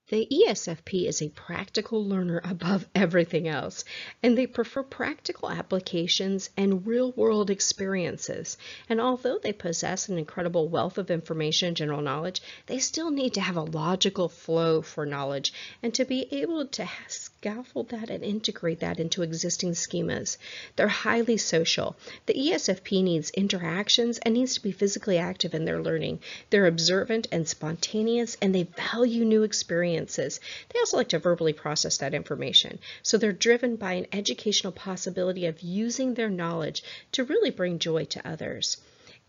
The ESFP is a practical learner above everything else, and they prefer practical applications and real-world experiences. And although they possess an incredible wealth of information and general knowledge, they still need to have a logical flow for knowledge and to be able to scaffold that and integrate that into existing schemas. They're highly social. The ESFP needs interactions and needs to be physically active in their learning. They're observant and spontaneous, and they value new experiences. They also like to verbally process that information. So they're driven by an educational possibility of using their knowledge to really bring joy to others.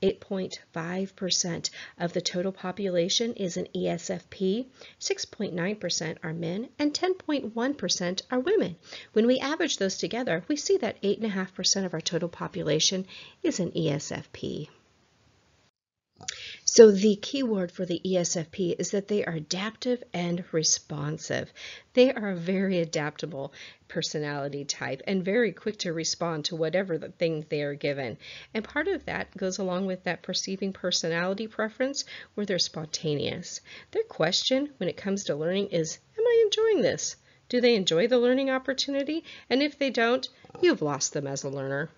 8.5% of the total population is an ESFP, 6.9% are men, and 10.1% are women. When we average those together, we see that 8.5% of our total population is an ESFP. So the key word for the ESFP is that they are adaptive and responsive. They are a very adaptable personality type and very quick to respond to whatever the thing they are given. And part of that goes along with that perceiving personality preference where they're spontaneous. Their question when it comes to learning is, am I enjoying this? Do they enjoy the learning opportunity? And if they don't, you've lost them as a learner.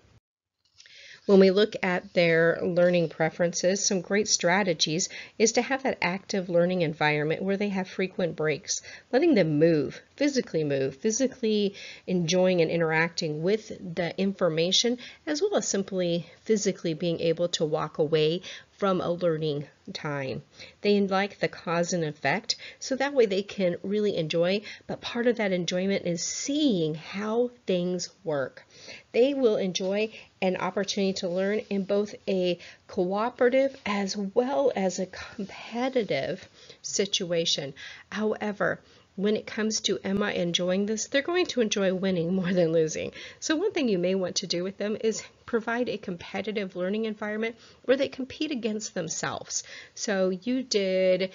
When we look at their learning preferences, some great strategies is to have that active learning environment where they have frequent breaks, letting them move, physically enjoying and interacting with the information, as well as simply physically being able to walk away from a learning time. They like the cause and effect, so that way they can really enjoy, but part of that enjoyment is seeing how things work. They will enjoy an opportunity to learn in both a cooperative as well as a competitive situation. However, when it comes to am I enjoying this, they're going to enjoy winning more than losing. So one thing you may want to do with them is provide a competitive learning environment where they compete against themselves. So you did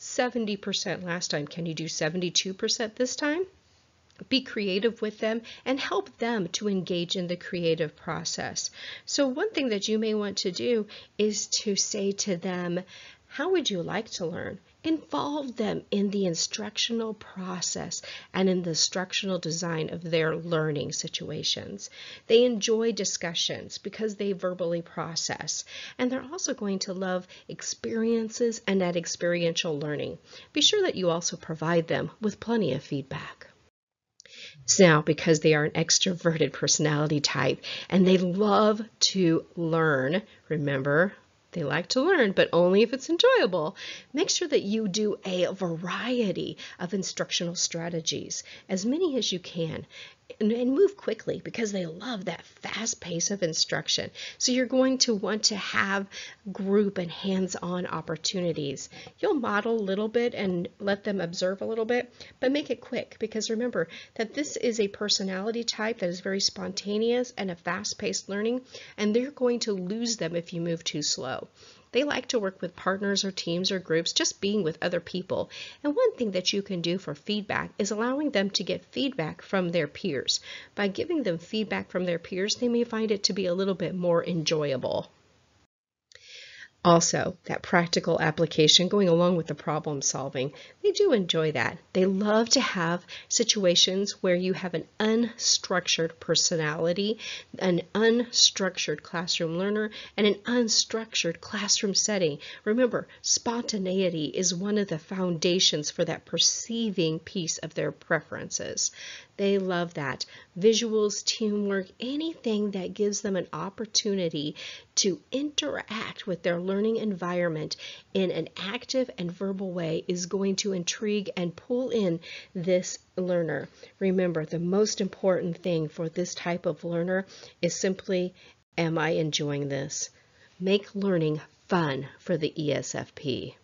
70% last time. Can you do 72% this time? Be creative with them and help them to engage in the creative process. So one thing that you may want to do is to say to them, how would you like to learn? Involve them in the instructional process and in the instructional design of their learning situations. They enjoy discussions because they verbally process, and they're also going to love experiences and that experiential learning. Be sure that you also provide them with plenty of feedback. Now, because they are an extroverted personality type and they love to learn, remember, they like to learn, but only if it's enjoyable. Make sure that you do a variety of instructional strategies, as many as you can, and move quickly because they love that fast pace of instruction. So you're going to want to have group and hands-on opportunities. You'll model a little bit and let them observe a little bit, but make it quick because remember that this is a personality type that is very spontaneous and a fast-paced learning, and they're going to lose them if you move too slow. They like to work with partners or teams or groups, just being with other people. And one thing that you can do for feedback is allowing them to get feedback from their peers. By giving them feedback from their peers, they may find it to be a little bit more enjoyable. Also, that practical application going along with the problem solving, they do enjoy that. They love to have situations where you have an unstructured personality, an unstructured classroom learner, and an unstructured classroom setting. Remember, spontaneity is one of the foundations for that perceiving piece of their preferences. They love that. Visuals, teamwork, anything that gives them an opportunity to interact with their learning environment in an active and verbal way is going to intrigue and pull in this learner. Remember, the most important thing for this type of learner is simply, am I enjoying this? Make learning fun for the ESFP.